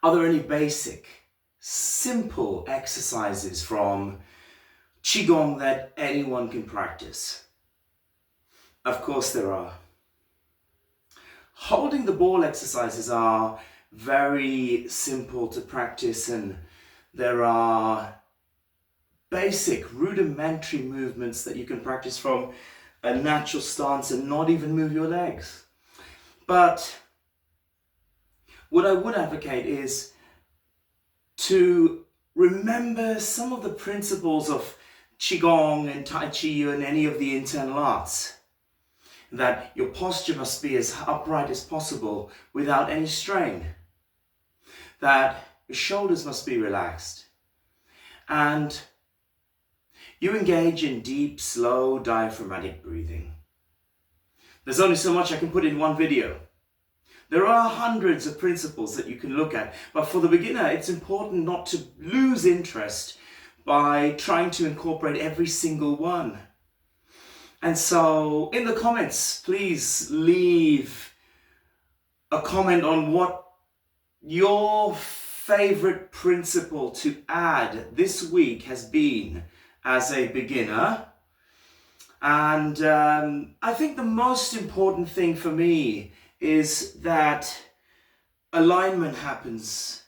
Are there any basic, simple exercises from qigong that anyone can practice? Of course there are. Holding the ball exercises are very simple to practice, and there are basic rudimentary movements that you can practice from a natural stance and not even move your legs. But what I would advocate is to remember some of the principles of qigong and tai chi and any of the internal arts. That your posture must be as upright as possible without any strain. That your shoulders must be relaxed. And you engage in deep, slow, diaphragmatic breathing. There's only so much I can put in one video. There are hundreds of principles that you can look at, but for the beginner, it's important not to lose interest by trying to incorporate every single one. And so in the comments, please leave a comment on what your favorite principle to add this week has been as a beginner. And I think the most important thing for me is that alignment happens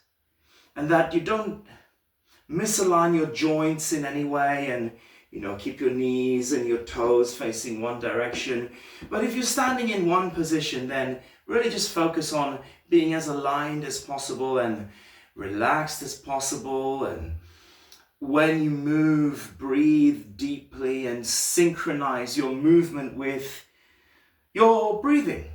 and that you don't misalign your joints in any way, and keep your knees and your toes facing one direction. But if you're standing in one position, then really just focus on being as aligned as possible and relaxed as possible. And when you move, breathe deeply and synchronize your movement with your breathing.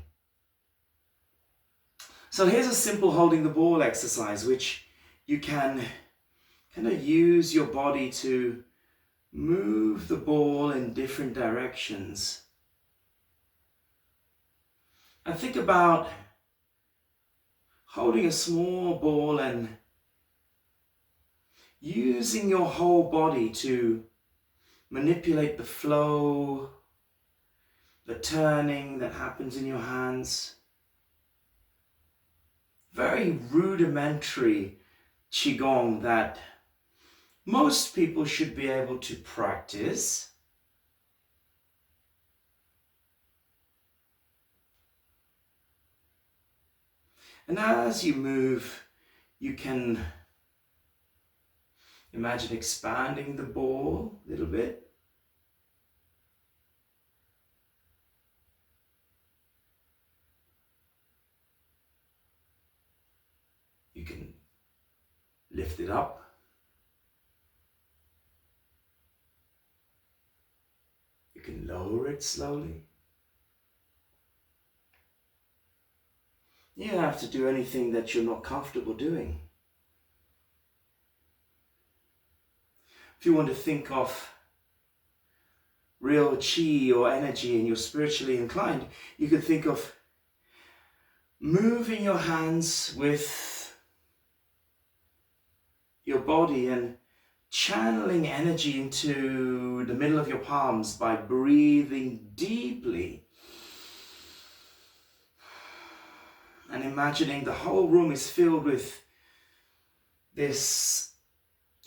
So here's a simple holding the ball exercise, which you can kind of use your body to move the ball in different directions. And think about holding a small ball and using your whole body to manipulate the flow, the turning that happens in your hands. Very rudimentary qigong that most people should be able to practice. And as you move, you can imagine expanding the ball a little bit. You can lift it up. You can lower it slowly. You don't have to do anything that you're not comfortable doing. If you want to think of real chi or energy and you're spiritually inclined, you could think of moving your hands with your body and channeling energy into the middle of your palms by breathing deeply. And imagining the whole room is filled with this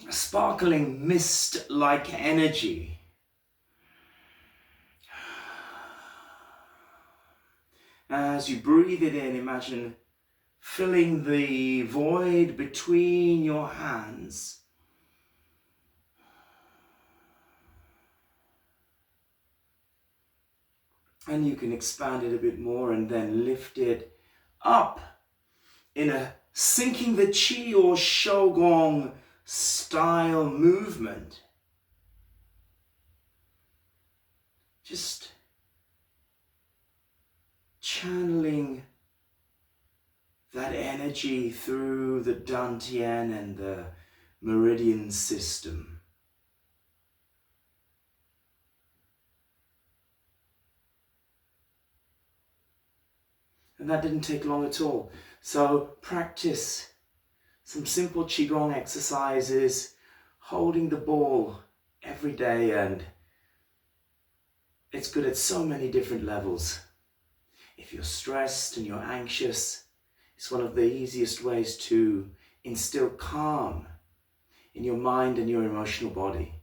sparkling mist-like energy. As you breathe it in, imagine filling the void between your hands. And you can expand it a bit more and then lift it up in a sinking the qi or qigong style movement. Just channeling that energy through the dantian and the meridian system. And that didn't take long at all. So practice some simple qigong exercises, holding the ball every day, and it's good at so many different levels. If you're stressed and you're anxious, It's one of the easiest ways to instill calm in your mind and your emotional body.